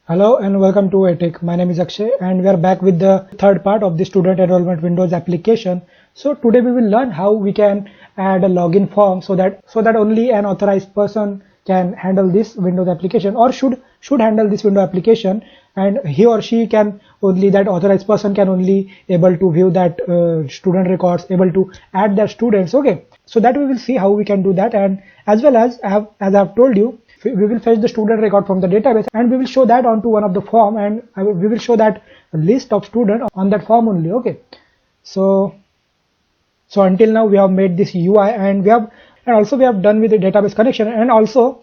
Hello and welcome to ATEC. My name is Akshay and we are back with the third part of the Student Enrollment Windows application. So today we will learn how we can add a login form so that only an authorized person can handle this Windows application or should handle this window application, and he or she can only, that authorized person can only able to view that student records, able to add their students. Okay, so that we will see how we can do that, and as well as I have told you, we will fetch the student record from the database and we will show that onto one of the form, and we will show that list of student on that form only. Okay, so until now we have made this UI and also we have done with the database connection, and also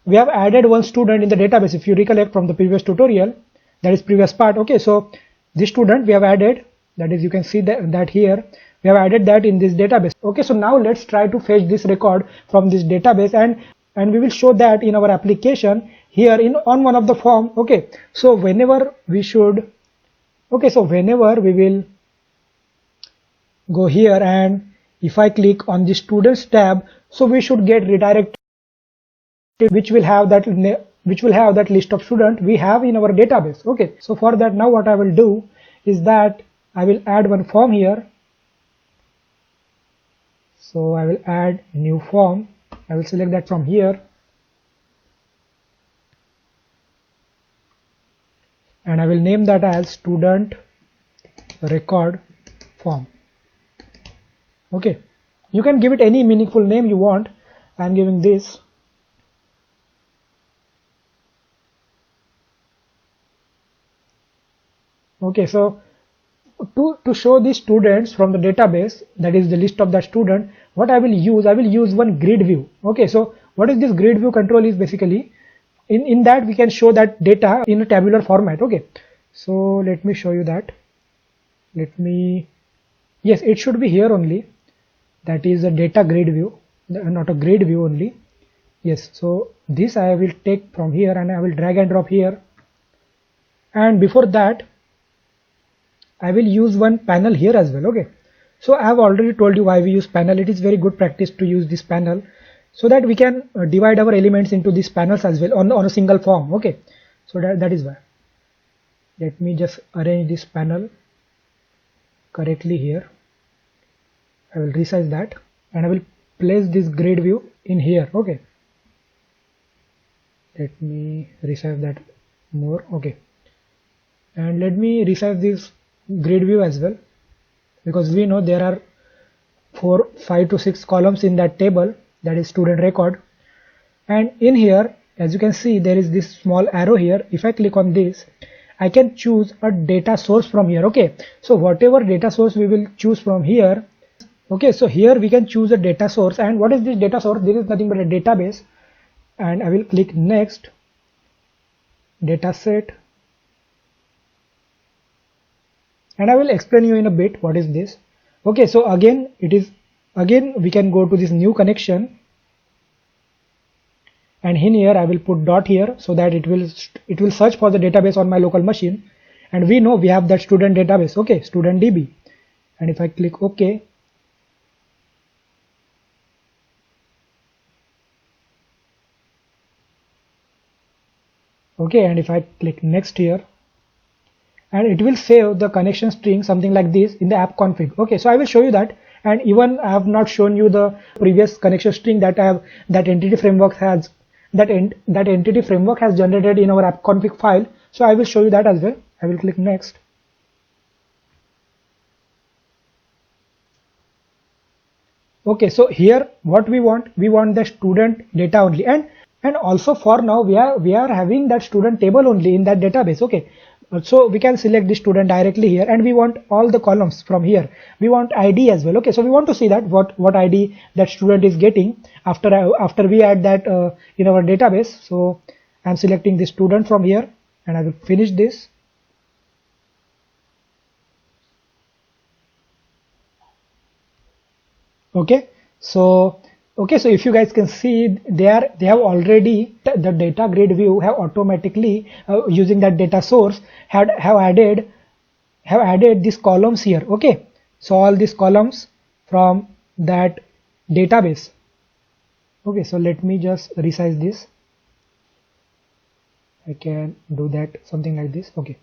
we have added one student in the database. If you recollect from the previous tutorial, that is previous part. Okay, so this student we have added, that is, you can see that here we have added that in this database. Okay, so now let's try to fetch this record from this database, and we will show that in our application here on one of the form. Okay, so whenever we will go here, and if I click on the students tab, so we should get redirected, which will have that list of student we have in our database. Okay, so for that, now what I will do is that I will add one form here. So I will add new form. I will select that from here and I will name that as student record form. Okay, you can give it any meaningful name you want. I am giving this. Okay, so to show the students from the database, that is the list of that student, what I will use one grid view. Okay, so what is this grid view control is basically, in that we can show that data in a tabular format. Okay, so let me show you that. Yes, it should be here only. That is a data grid view, not a grid view only. Yes, so this I will take from here and I will drag and drop here, and before that I will use one panel here as well. Okay, so I have already told you why we use panel. It is very good practice to use this panel so that we can divide our elements into these panels as well on a single form. Okay, so that is why. Let me just arrange this panel correctly here. I will resize that and I will place this grid view in here. Okay, let me resize that more. Okay, and let me resize this grid view as well, because we know there are 5 to 6 columns in that table, that is student record, and in here, as you can see, there is this small arrow here. If I click on this, I can choose a data source from here. Okay, so whatever data source we will choose from here. Okay, so here we can choose a data source, and what is this data source? This is nothing but a database, and I will click next, data set, and I will explain you in a bit what is this. Okay, so again we can go to this new connection, and in here I will put dot here so that it will search for the database on my local machine, and we know we have that student database. Okay, student DB, and if I click OK, okay, and if I click next here, and it will save the connection string something like this in the app config. Okay, so I will show you that, and even I have not shown you the previous connection string that entity framework has generated in our app config file. So I will show you that as well. I will click next. Okay, so here what we want the student data only, and also for now we are having that student table only in that database. Okay, so we can select the student directly here, and we want all the columns from here. We want ID as well. Okay, so we want to see that what ID that student is getting after we add that in our database. So I'm selecting the student from here, and I will finish this. Okay, so if you guys can see, they have already, the data grid view have automatically using that data source have added these columns here. Okay, so all these columns from that database. Okay, so let me just resize this. I can do that something like this. Okay,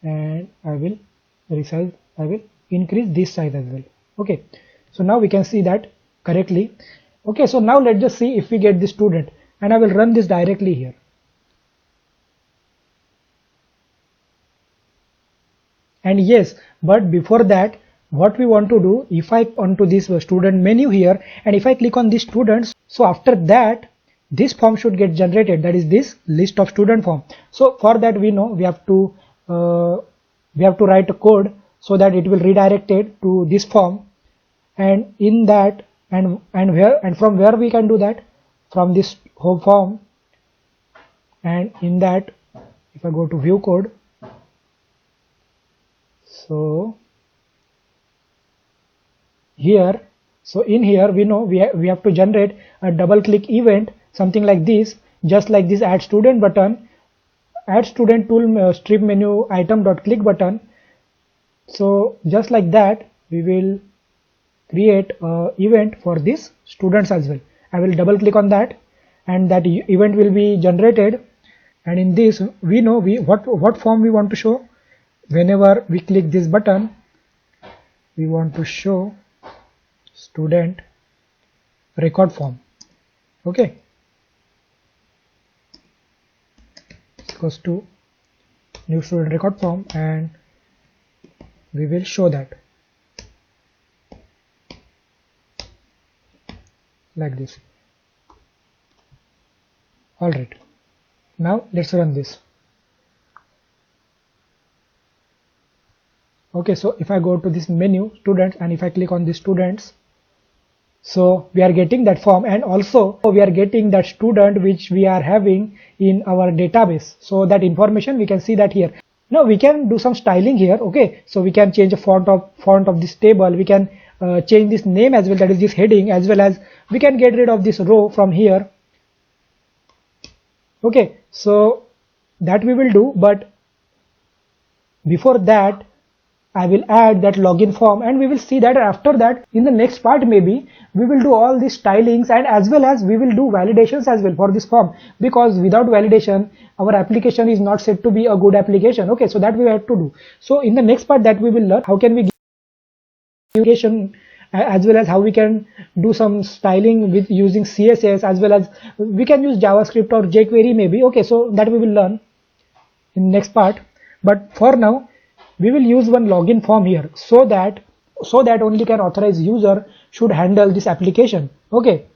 and I will resize, I will increase this size as well. Okay, so now we can see that correctly. Okay, so now let's just see if we get the student, and I will run this directly here. And yes, but before that, what we want to do, if I onto this student menu here, and if I click on these students, so after that this form should get generated, that is this list of student form. So for that, we know uh, we have to write a code so that it will redirect it to this form, and in that, and from where we can do that, from this home form. And in that, if I go to view code, so here, so in here we know we have to generate a double click event, something like this, just like this add student button, add student tool strip menu item dot click button. So just like that, we will create a event for this students as well. I will double click on that, and that event will be generated. And in this, we know what form we want to show. Whenever we click this button, we want to show student record form. Okay, equals to new student record form, and we will show that like this. Alright, now let's run this. Okay, so if I go to this menu students, and if I click on the students, so we are getting that form, and also we are getting that student which we are having in our database. So that information we can see that here. Now we can do some styling here. Okay, so we can change the font of this table. We can change this name as well, that is this heading, as well as we can get rid of this row from here. Okay, so that we will do, but before that, I will add that login form, and we will see that after that in the next part maybe we will do all these stylings, and as well as we will do validations as well for this form, because without validation our application is not said to be a good application. Okay, so that we have to do. So in the next part that we will learn how can we give application, as well as how we can do some styling with using CSS, as well as we can use JavaScript or jQuery maybe. Okay, so that we will learn in next part. But for now, we will use one login form here, so that only can authorized user should handle this application. Okay,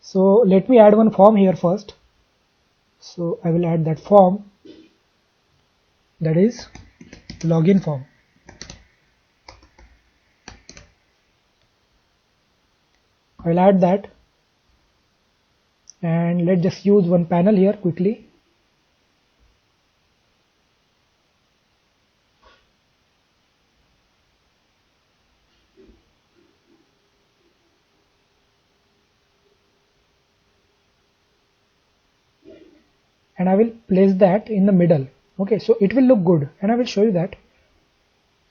so let me add one form here first. So I will add that form, that is login form. I will add that, and let's just use one panel here quickly. And I will place that in the middle. Okay, so it will look good, and I will show you that.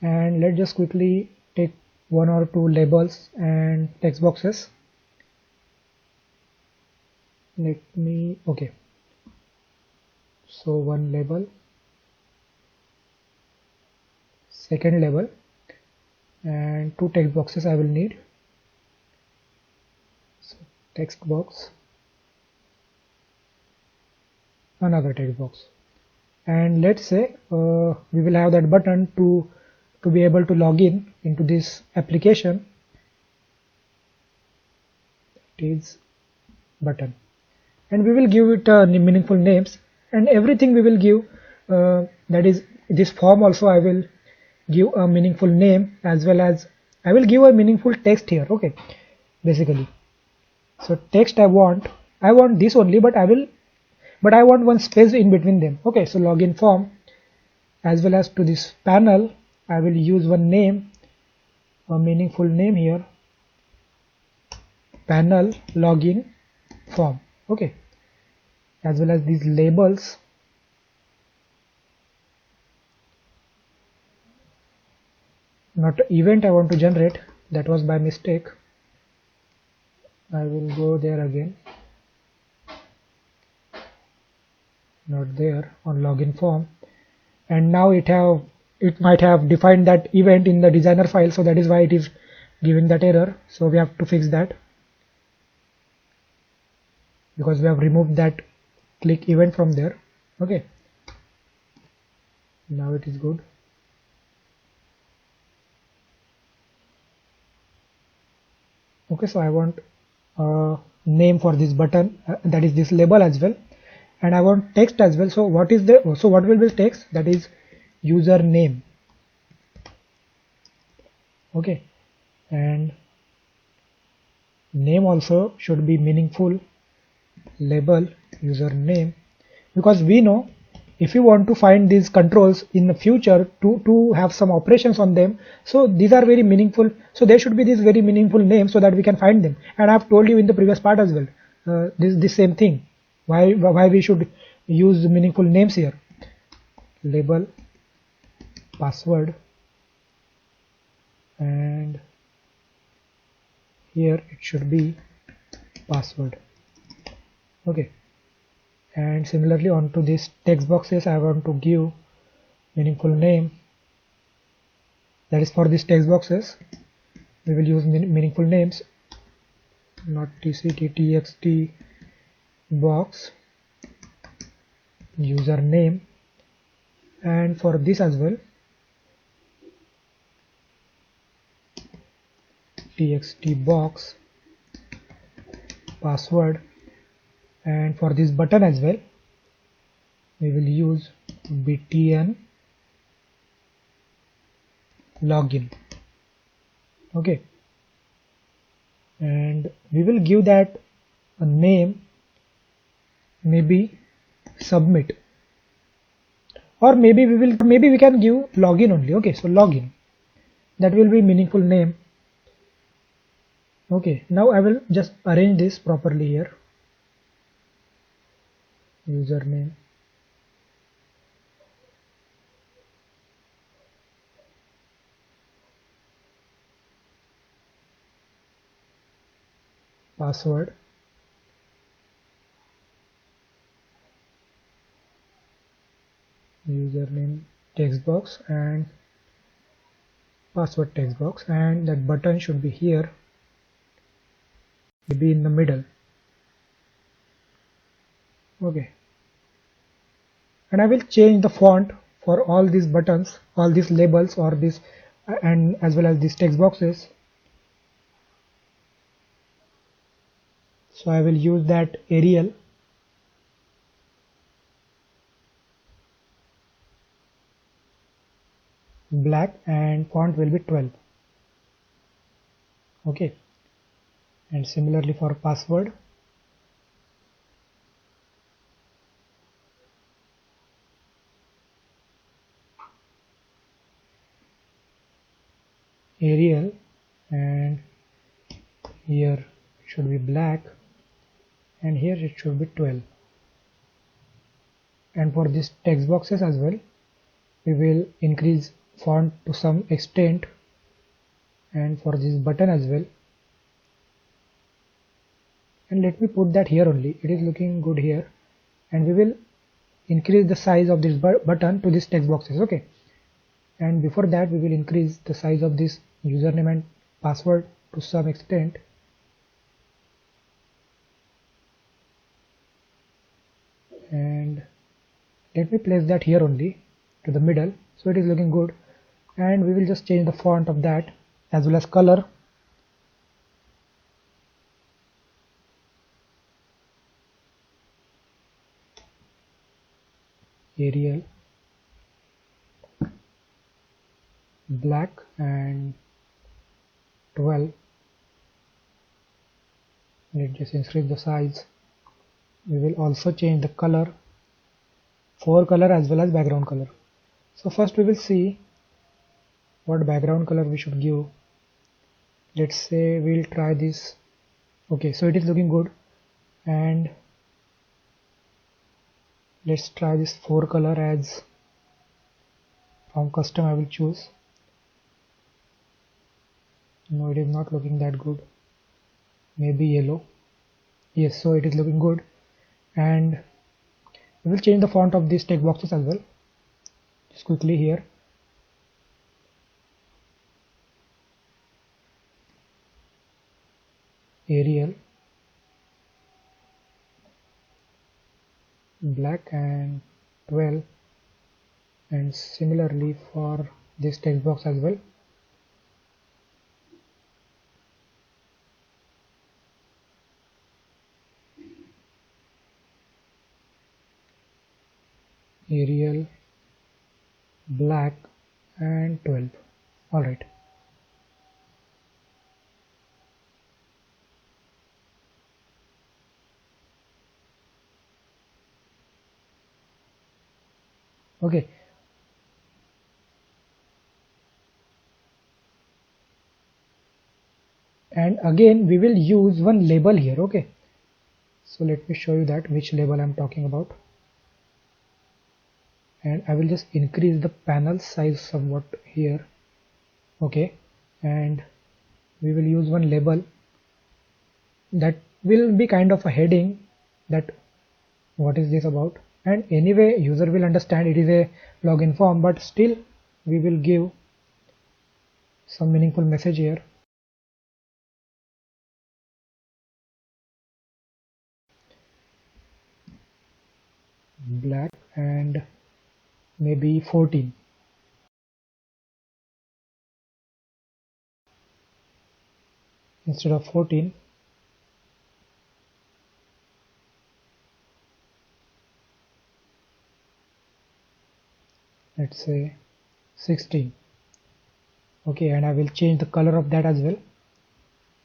And let's just quickly take one or two labels and text boxes. Okay, so one label, second label, and two text boxes I will need. So text box, another text box, and let's say we will have that button to be able to log in into this application. It is button, and we will give it meaningful names, and everything we will give, that is this form also I will give a meaningful name, as well as I will give a meaningful text here. Okay, basically, so text I want this only, but I want one space in between them. Okay, so login form, as well as to this panel I will use one name, a meaningful name here, panel login form. Okay, as well as these labels, not event I want to generate, that was by mistake. I will go there again, not there on login form, and now it might have defined that event in the designer file, so that is why it is giving that error. So we have to fix that, because we have removed that click event from there. Okay, now it is good. Okay, so I want a name for this button, that is this label as well, and I want text as well. So what will be text? That is username. Okay, and name also should be meaningful. Label username, because we know if you want to find these controls in the future to have some operations on them, so these are very meaningful, so there should be this very meaningful name so that we can find them. And I've told you in the previous part as well, this same thing, why we should use meaningful names here. Label password, and here it should be password. Okay, and similarly onto these text boxes I want to give meaningful name. That is, for these text boxes we will use meaningful names, not tct, txt box username, and for this as well txt box password, and for this button as well we will use btn login. Okay, and we will give that a name, maybe submit, or maybe we can give login only. Okay, so login, that will be meaningful name. Okay, now I will just arrange this properly here. Username, password, username text box, and password text box, and that button should be here, maybe in the middle. Okay, and I will change the font for all these buttons, all these labels, or this, and as well as these text boxes. So I will use that Arial, black, and font will be 12. Okay, and similarly for password, Arial, and here it should be black, and here it should be 12. And for these text boxes as well we will increase font to some extent, and for this button as well, and let me put that here only, it is looking good here, and we will increase the size of this button to these text boxes. Okay, and before that we will increase the size of this username and password to some extent, and let me place that here only to the middle, so it is looking good. And we will just change the font of that as well as color. Arial, black, and 12. Let's just increase the size. We will also change the color, forecolor as well as background color. So first we will see what background color we should give. Let's say we'll try this. Okay, so it is looking good, and let's try this forecolor as from custom. I will choose. No, it is not looking that good. Maybe yellow. Yes, so it is looking good, and We will change the font of these text boxes as well. Just quickly here. Arial, black and 12, and similarly for this text box as well. Arial, black and 12. All right. Okay. And again we will use one label here. Okay, so let me show you that which label I'm talking about, and I will just increase the panel size somewhat here. Okay, and we will use one label that will be kind of a heading, that what is this about, and anyway user will understand it is a login form, but still we will give some meaningful message here. Black and maybe 14. Instead of 14, let's say 16. Okay, and I will change the color of that as well.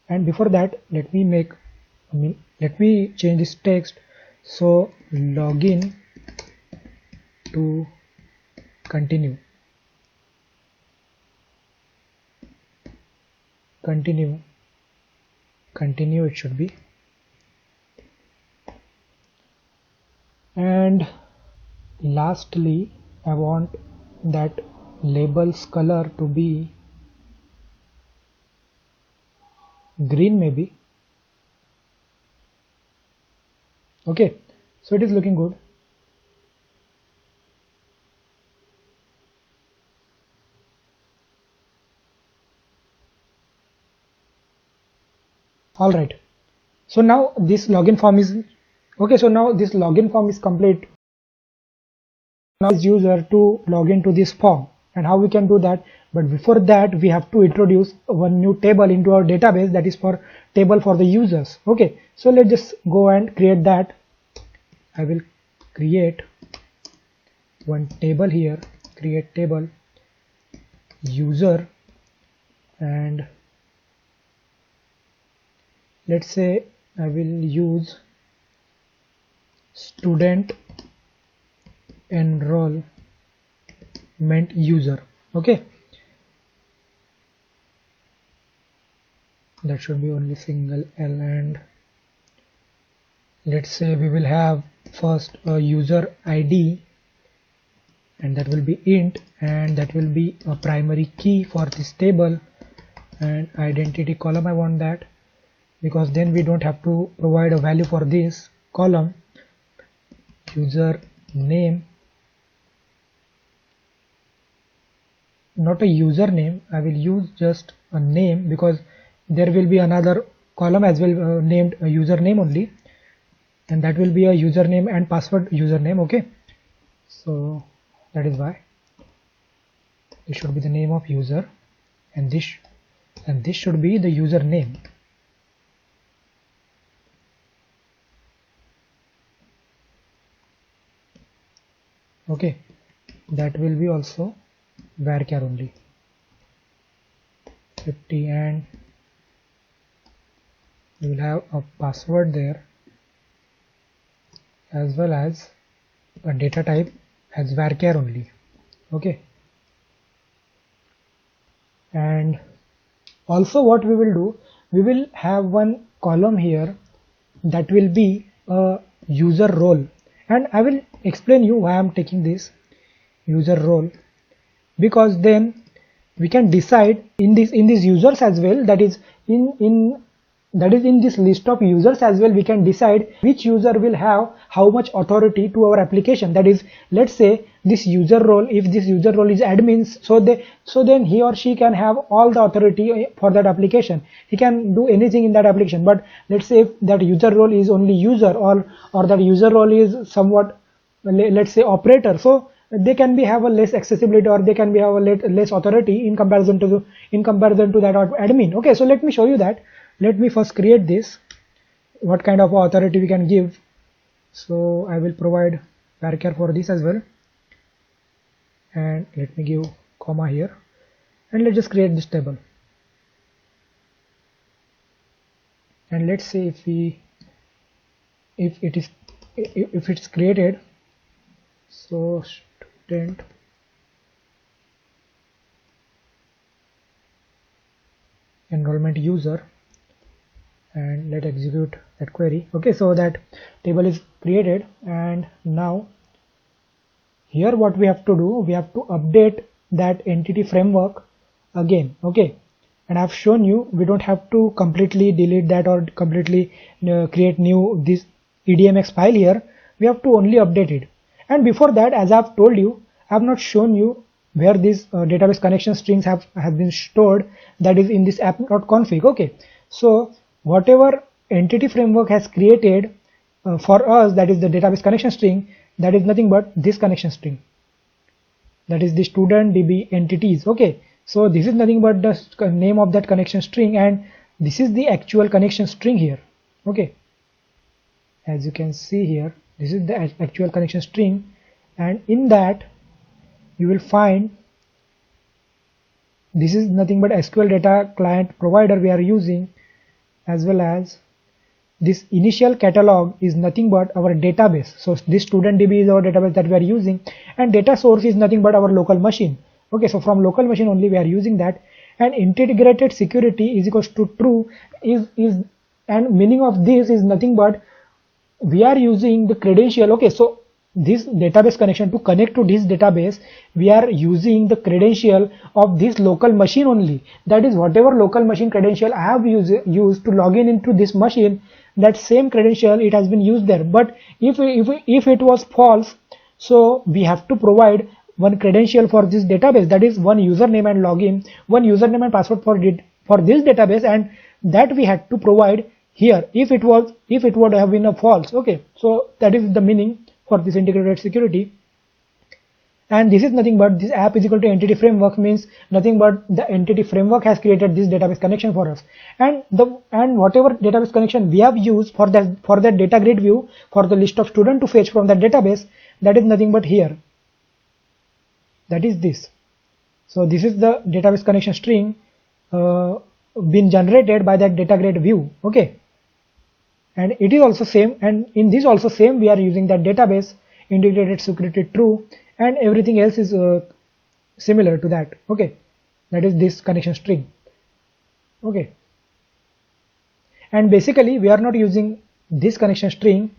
And before that, let me change this text. So login to continue it should be. And lastly, I want that label's color to be green maybe. Okay, so it is looking good. All right, so now this login form is okay. So now this login form is complete. Now is user to log into this form, and how we can do that. But before that, we have to introduce one new table into our database, that is for table for the users. Okay, so let's just go and create that. I will create one table here, create table user, and let's say I will use student enrollment user. Okay, that should be only single L, and let's say we will have first a user ID, and that will be int, and that will be a primary key for this table, and identity column I want that, because then we don't have to provide a value for this column. User name, not a username, I will use just a name, because there will be another column as well named username only, and that will be a username and password username. Okay, so that is why this should be the name of user, and this should be the username. Okay, that will be also varchar only 50, and we will have a password there as well as a data type as varchar only. Okay, and also what we will do, we will have one column here that will be a user role, and I will explain you why I am taking this user role, because then we can decide in these users as well, that is in that is in this list of users as well, we can decide which user will have how much authority to our application. That is, let's say this user role, if this user role is admins, so then he or she can have all the authority for that application. He can do anything in that application. But let's say if that user role is only user, or that user role is somewhat, let's say, operator, so they can be have a less accessibility, or they can be have a less authority in comparison to that admin. Okay, so let me show you that. Let me first create this, what kind of authority we can give. So I will provide varchar for this as well, and let me give comma here, and let's just create this table. And let's say if it's created, so student enrollment user, and let's execute that query. Okay, so that table is created, and now here what we have to do, we have to update that entity framework again. Okay, and I've shown you we don't have to completely delete that or completely create new this EDMX file here. We have to only update it. And before that, as I've told you, I have not shown you where these database connection strings have been stored, that is in this app.config. Okay, so whatever entity framework has created for us, that is the database connection string, that is nothing but this connection string, that is the student DB entities. Okay, so this is nothing but the name of that connection string, and this is the actual connection string here. Okay, as you can see here, this is the actual connection string, and in that you will find this is nothing but SQL data client provider we are using, as well as this initial catalog is nothing but our database. So this student DB is our database that we are using, and data source is nothing but our local machine. Okay, so from local machine only we are using that, and integrated security is equals to true is and meaning of this is nothing but we are using the credential. Okay, so this database connection, to connect to this database, we are using the credential of this local machine only. That is, whatever local machine credential I have used to log in into this machine, that same credential it has been used there. But if it was false, so we have to provide one credential for this database, that is one username and login, one username and password for this database, and that we had to provide here if it would have been a false. Okay, so that is the meaning for this integrated security. And this is nothing but this app is equal to entity framework, means nothing but the entity framework has created this database connection for us, and whatever database connection we have used for that data grid view for the list of student to fetch from that database, that is nothing but here, that is this. So this is the database connection string been generated by that data grid view. Okay, and it is also same, and in this also same we are using that database integrated security true, and everything else is similar to that. Okay, that is this connection string. Okay, and basically we are not using this connection string,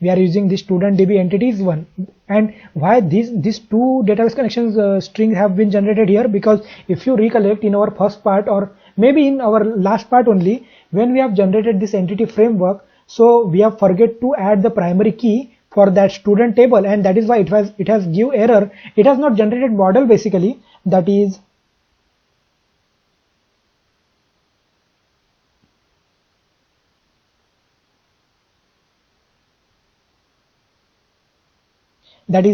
we are using this student DB entities one. And why these two database connections strings have been generated here, because if you recollect in our first part, or maybe in our last part only, when we have generated this entity framework, so we have forget to add the primary key for that student table, and that is why it has give error. It has not generated model basically, that is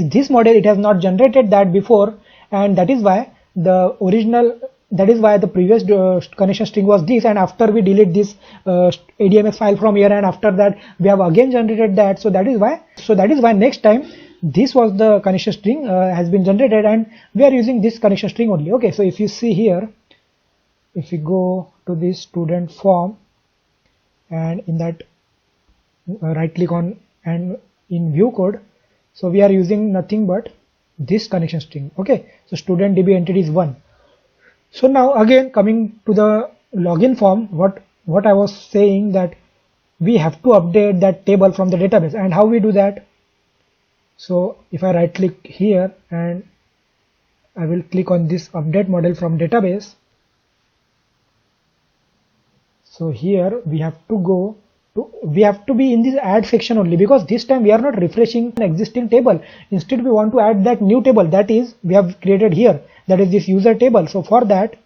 this model, it has not generated that before, and that is why the previous connection string was this, and after we delete this ADMX file from here, and after that we have again generated that. So that is why next time this was the connection string has been generated, and we are using this connection string only. Okay, so if you see here, if we go to this student form, and in that right click on and in view code, so we are using nothing but this connection string. Okay, so student DB entity is 1. So now again coming to the login form, what I was saying, that we have to update that table from the database, and how we do that. So if I right click here and I will click on this update model from database, So here we have to go to, we have to be in this add section only, because this time we are not refreshing an existing table. Instead we want to add that new table that is we have created here, that is this user table. So for that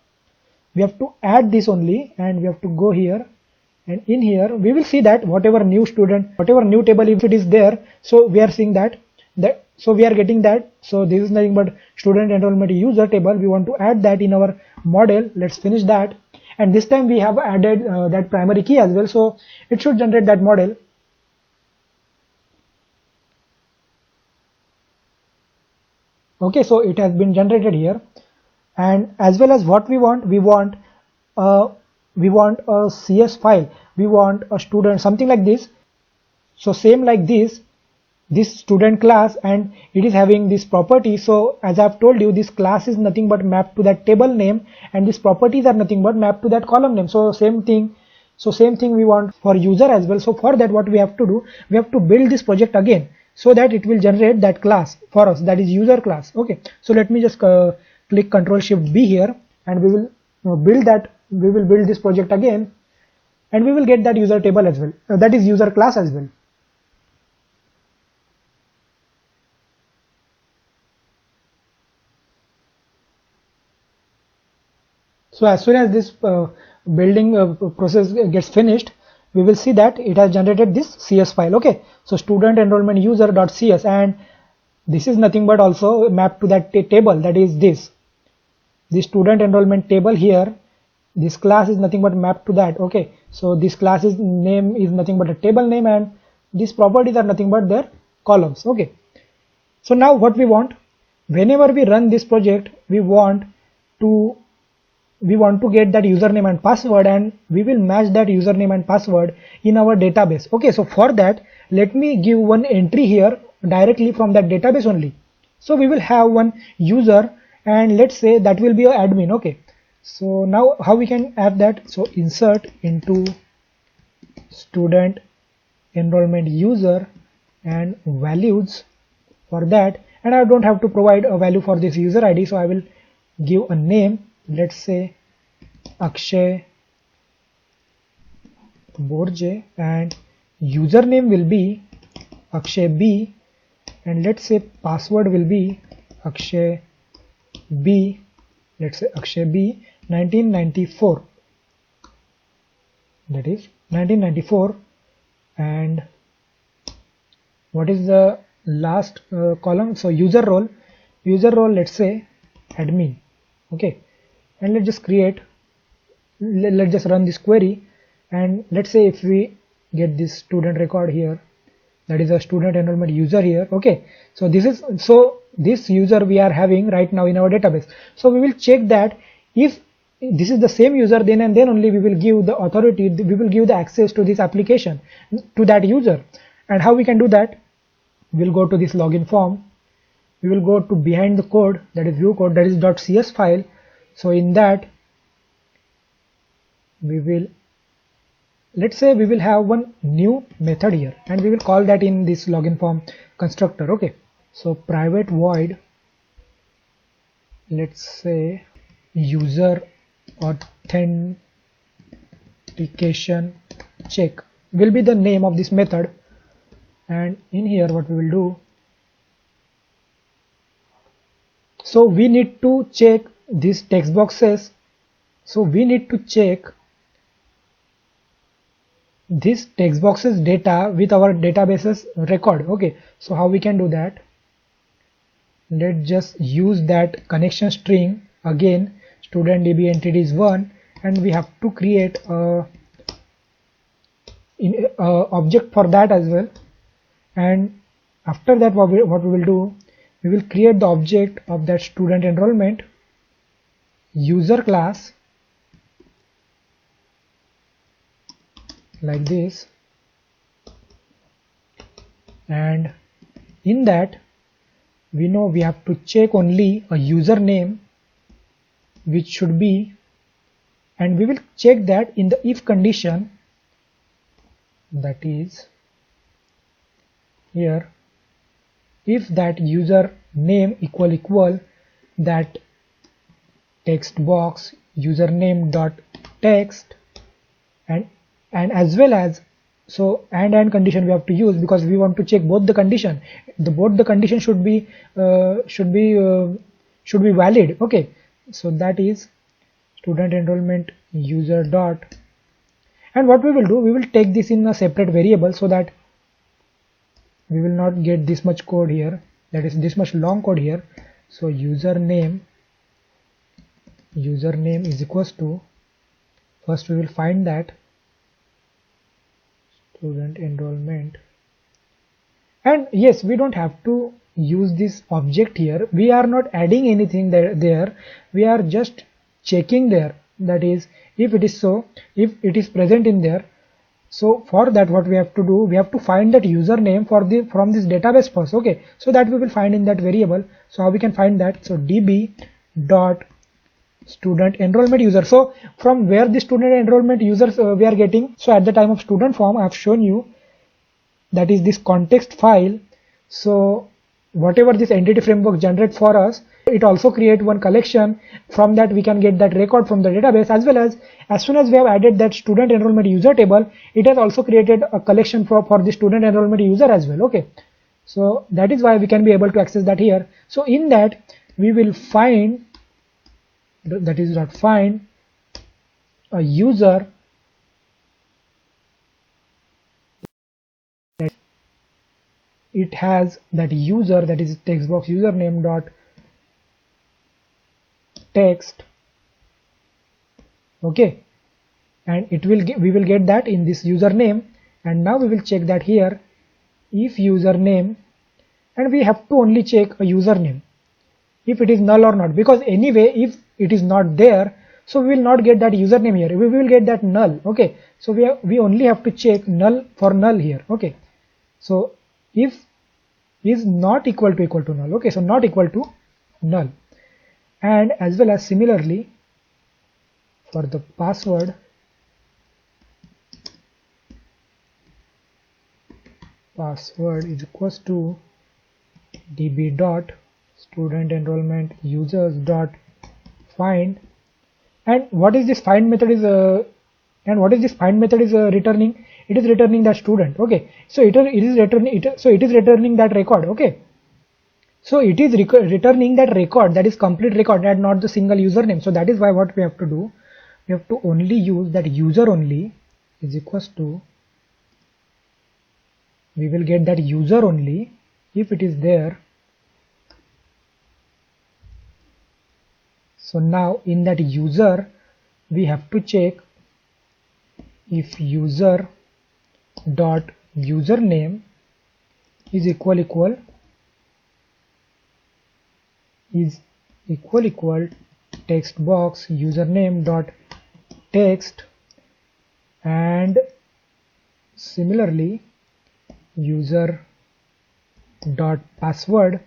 we have to add this only, and we have to go here, and in here we will see that whatever new student, whatever new table, if it is there, so we are seeing that so we are getting that. So this is nothing but student enrollment user table. We want to add that in our model. Let's finish that. And this time we have added that primary key as well, so it should generate that model. Okay, so it has been generated here. And as well as what we want a CS file, we want a student, something like this. So same like this student class, and it is having this property. So as I've told you, this class is nothing but mapped to that table name, and these properties are nothing but mapped to that column name. So same thing we want for user as well. So for that, what we have to do, we have to build this project again so that it will generate that class for us, that is user class. Okay, so let me just click Ctrl Shift B here, and we will build this project again, and we will get that user table as well, that is user class as well. So as soon as this building process gets finished, we will see that it has generated this CS file. Okay, so student enrollment user.cs, and this is nothing but also mapped to that table, that is this student enrollment table here. This class is nothing but mapped to that. Okay, so this class's name is nothing but a table name, and these properties are nothing but their columns. Okay, so now what we want, whenever we run this project, we want to get that username and password, and we will match that username and password in our database. Okay, so for that, let me give one entry here directly from that database only. So we will have one user, and let's say that will be an admin. Okay, so now how we can add that? So insert into student enrollment user and values for that, and I don't have to provide a value for this user ID, so I will give a name. Let's say Akshay Borje, and username will be Akshay B, and let's say password will be Akshay B, let's say Akshay B 1994, that is 1994. And what is the last column? So user role, let's say admin. Okay, and let's just run this query, and let's say if we get this student record here, that is a student enrollment user here. Okay, so this user we are having right now in our database. So we will check that if this is the same user, then and then only we will give the authority, we will give the access to this application to that user. And how we can do that? We'll go to this login form, we will go to behind the code, that is view code, that is .cs file. So in that let's say we will have one new method here, and we will call that in this login form constructor. Okay, so private void, let's say user authentication check will be the name of this method. And in here what we will do, so we need to check these text boxes, so we need to check this text boxes data with our databases record. Okay, so how we can do that? Let's just use that connection string again, student db entities 1, and we have to create a object for that as well. And after that, what we will do, we will create the object of that student enrollment user class like this, and in that we know we have to check only a username, which should be, and we will check that in the if condition, that is here, if that user name equal that text box username dot text, and as well as, so and condition we have to use because we want to check both the condition. Both the condition should be valid. Okay, so that is student enrollment user dot, and what we will do, we will take this in a separate variable so that we will not get this much code here, that is this much long code here. So username is equals to, first we will find that student enrollment, and yes, we don't have to use this object here, we are not adding anything there, we are just checking there, that is if it is so, if it is present in there. So for that, what we have to do, we have to find that username from this database first. Okay, so that we will find in that variable. So how we can find that? So db dot student enrollment user. So from where the student enrollment users we are getting, so at the time of student form I have shown you, that is this context file. So whatever this entity framework generate for us, it also create one collection. From that we can get that record from the database, as soon as we have added that student enrollment user table, it has also created a collection for the student enrollment user as well. Okay, so that is why we can be able to access that here. So in that we will find, that is not find a user, it has that user, that is text box username dot text. Okay, and it will we will get that in this username, and now we will check that here, if username, and we have to only check a username if it is null or not, because anyway if it is not there, so we will not get that username here, we will get that null. Okay, so we only have to check null for null here. Okay, so if is not equal to null. Okay, so not equal to null, and as well as similarly for the password is equals to db dot student enrollment users dot find, and what is this find method is returning? It is returning that student. Okay, so it is returning that record. Okay, so it is returning that record, that is complete record, and not the single username. So that is why what we have to do, we have to only use that user only is equals to, we will get that user only if it is there. So now in that user we have to check if user dot username is equal text box username dot text, and similarly user dot password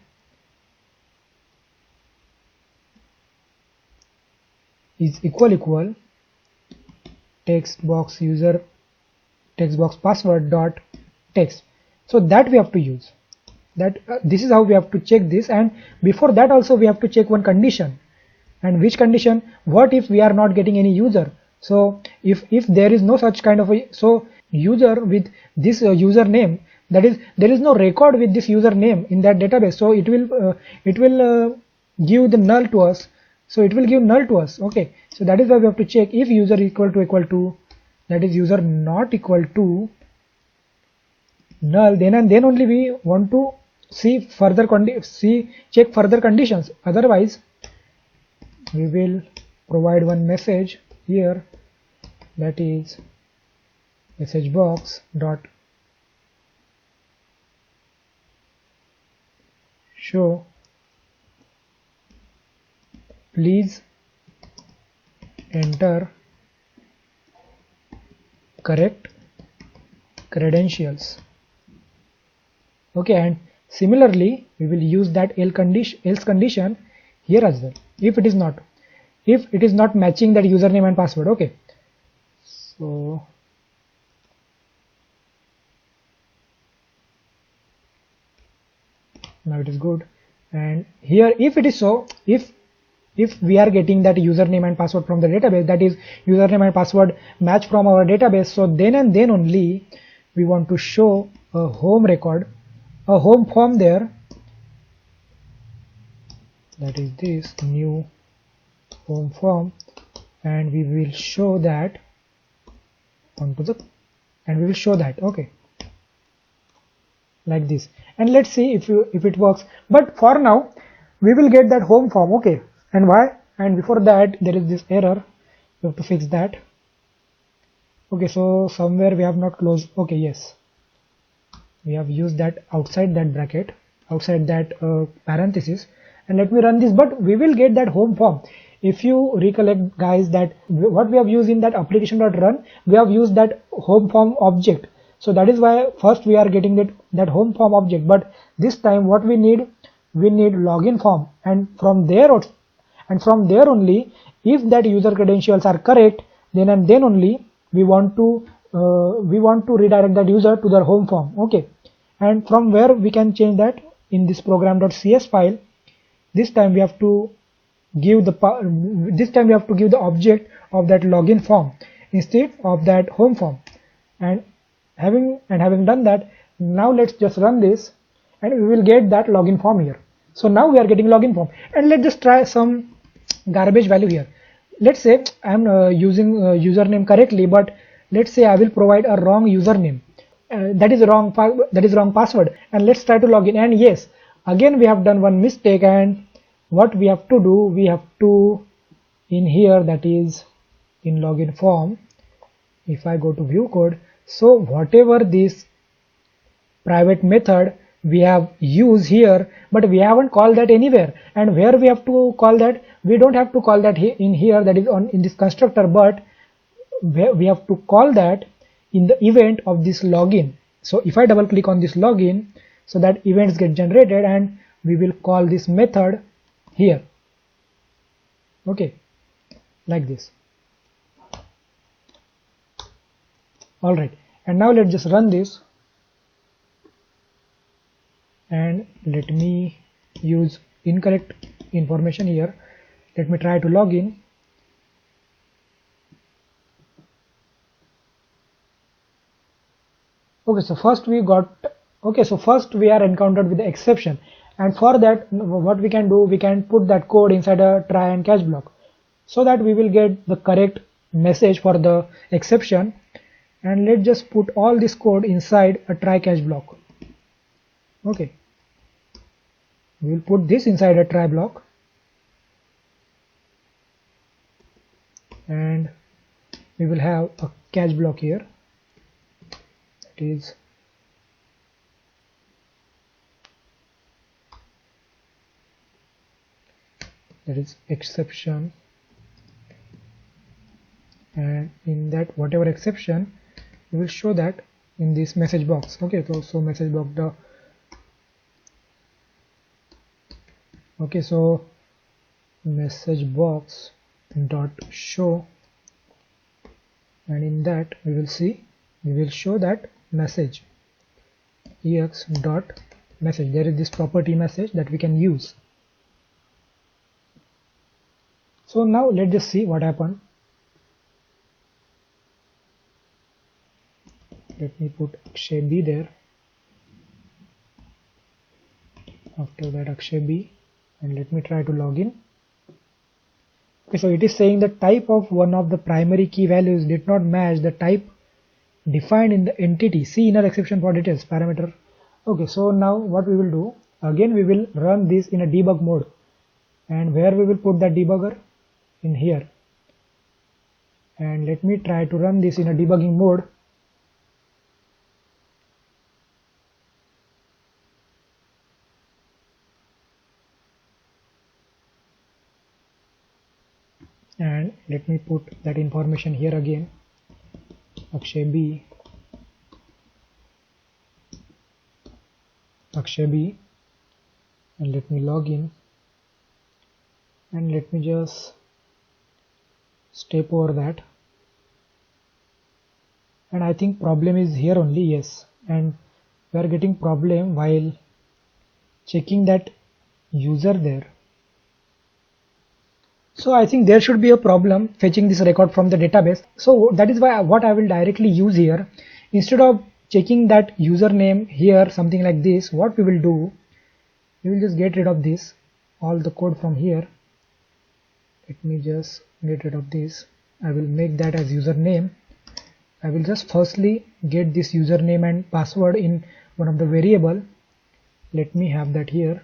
is equal text box password dot text. So that we have to use that, this is how we have to check this. And before that also we have to check one condition, and which condition, what if we are not getting any user? So if there is no such kind of a, so user with this username, that is there is no record with this username in that database, so it will give the null to us. So it will give null to us. Okay, so that is why we have to check if user equal to, that is user not equal to null, then and then only we want to see further check further conditions. Otherwise we will provide one message here, that is message box dot show please enter correct credentials. Okay, and similarly we will use that else condition here as well, if it is not matching that username and password. Okay, so now it is good. And here if it is so, if if we are getting that username and password from the database, that is username and password match from our database, so then and then only we want to show a home record, a home form there, that is this new home form, and we will show that onto the, and we will show that, okay, like this. And let's see if it works. But for now we will get that home form, okay. And why? And before that there is this error, we have to fix that. Okay, so somewhere we have not closed, okay, yes, we have used that outside that bracket, outside that parenthesis. And let me run this, but we will get that home form. If you recollect guys, that what we have used in that application.run, we have used that home form object. So that is why first we are getting that home form object, but this time what we need login form, and from there only, if that user credentials are correct, then and then only we want to redirect that user to their home form, okay. And from where we can change that in this program.cs file. This time we have to give the object of that login form instead of that home form. And having done that, now let's just run this and we will get that login form here. So now we are getting login form, and let's just try some garbage value here. Let's say I am using username correctly, but let's say I will provide a wrong username, that is wrong password, and let's try to log in. And yes, again we have done one mistake, and what we have to do, we have to, in here, that is in login form, if I go to view code, so whatever this private method we have used here, but we haven't called that anywhere, and where we have to call that, we don't have to call that in here, that is in this constructor, but we have to call that in the event of this login. So if I double click on this login, so that events get generated, and we will call this method here, okay, like this. Alright, and now let's just run this, and let me use incorrect information here. Let me try to log in. Okay, so first we are encountered with the exception, and for that what we can do, we can put that code inside a try and catch block, so that we will get the correct message for the exception. And let's just put all this code inside a try catch block, okay. We will put this inside a try block, and we will have a catch block here, that is exception, and in that whatever exception, we will show that in this message box, okay. So message box so message box dot show, and in that we will show that message ex dot message. There is this property message that we can use. So now let's just see what happened. Let me put Akshay B there, after that Akshay B, and let me try to log in. Okay, so it is saying the type of one of the primary key values did not match the type defined in the entity. See inner exception for details parameter. Okay, so now what we will do, again we will run this in a debug mode, and where we will put that debugger in here, and let me try to run this in a debugging mode. And let me put that information here again, Akshay B, and let me log in, and let me just step over that. And I think problem is here only, yes, and we are getting problem while checking that user there. So I think there should be a problem fetching this record from the database. So that is why what I will directly use here, instead of checking that username here, something like this, what we will do, we will just get rid of this, all the code from here. Let me just get rid of this. I will make that as username. I will just firstly get this username and password in one of the variable. Let me have that here,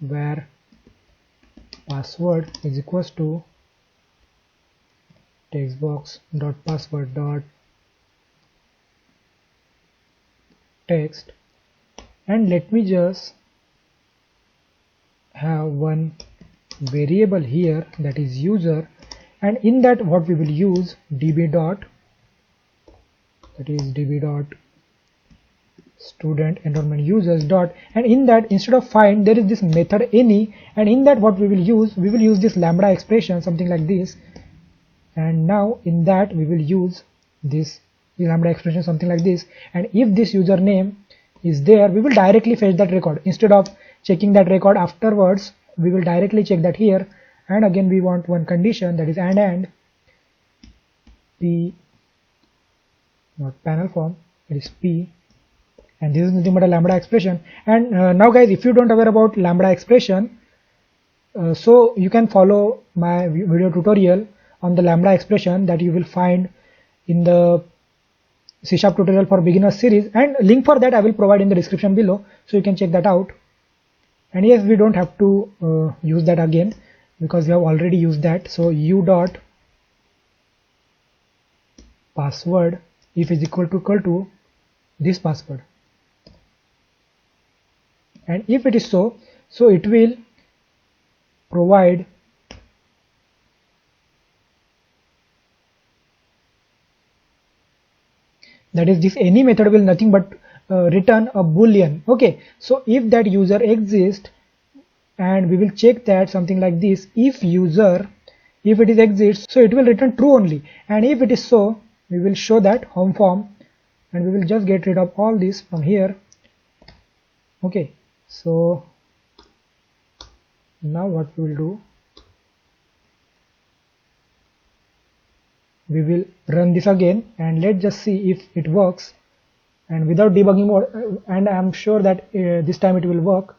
where password is equals to textbox dot password dot text, and let me just have one variable here, that is user, and in that what we will use db dot, that is db dot student enrollment users dot, and in that instead of find there is this method any, and in that what we will use this lambda expression, something like this, and now in that we will use this lambda expression, something like this, and if this username is there, we will directly fetch that record. Instead of checking that record afterwards, we will directly check that here. And again we want one condition, that is and p, not panel form, it is p, and this is nothing but a lambda expression. And now guys, if you don't aware about lambda expression, so you can follow my video tutorial on the lambda expression that you will find in the C# tutorial for beginners series, and link for that I will provide in the description below, so you can check that out. And yes, we don't have to use that again because we have already used that. So u dot password if is equal to this password, and if it is so it will provide that is this any method will nothing but return a boolean. Okay, so if that user exists, and we will check that something like this, if user, if it is exists, so it will return true only, and if it is so, we will show that home form, and we will just get rid of all this from here. Okay, so now what we will do, we will run this again, and let's just see if it works, and without debugging mode, and I am sure that this time it will work,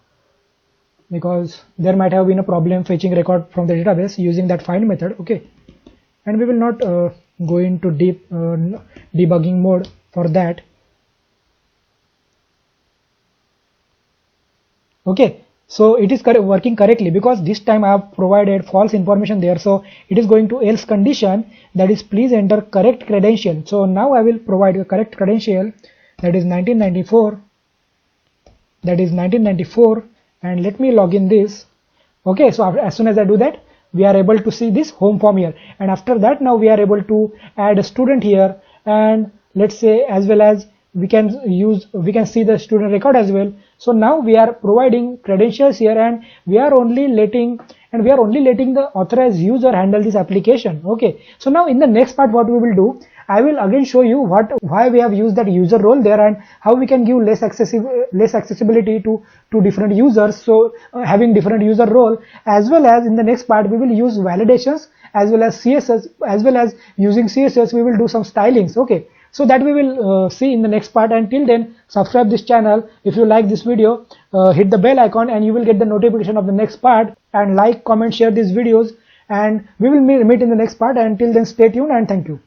because there might have been a problem fetching record from the database using that find method. Okay, and we will not go into deep debugging mode for that. Okay, so it is working correctly, because this time I have provided false information there, so it is going to else condition, that is please enter correct credential. So now I will provide a correct credential, that is 1994, and let me log in this. Okay, so as soon as I do that, we are able to see this home form here, and after that now we are able to add a student here, and let's say as well as we can see the student record as well. So now we are providing credentials here, and we are only letting the authorized user handle this application. Okay, so now in the next part what we will do, I will again show you why we have used that user role there, and how we can give less accessibility to different users, so having different user role, as well as in the next part we will use validations as well as CSS, as well as using CSS we will do some stylings. Okay, so that we will see in the next part, and till then subscribe this channel. If you like this video, hit the bell icon and you will get the notification of the next part, and like, comment, share these videos, and we will meet in the next part. Until then, stay tuned and thank you.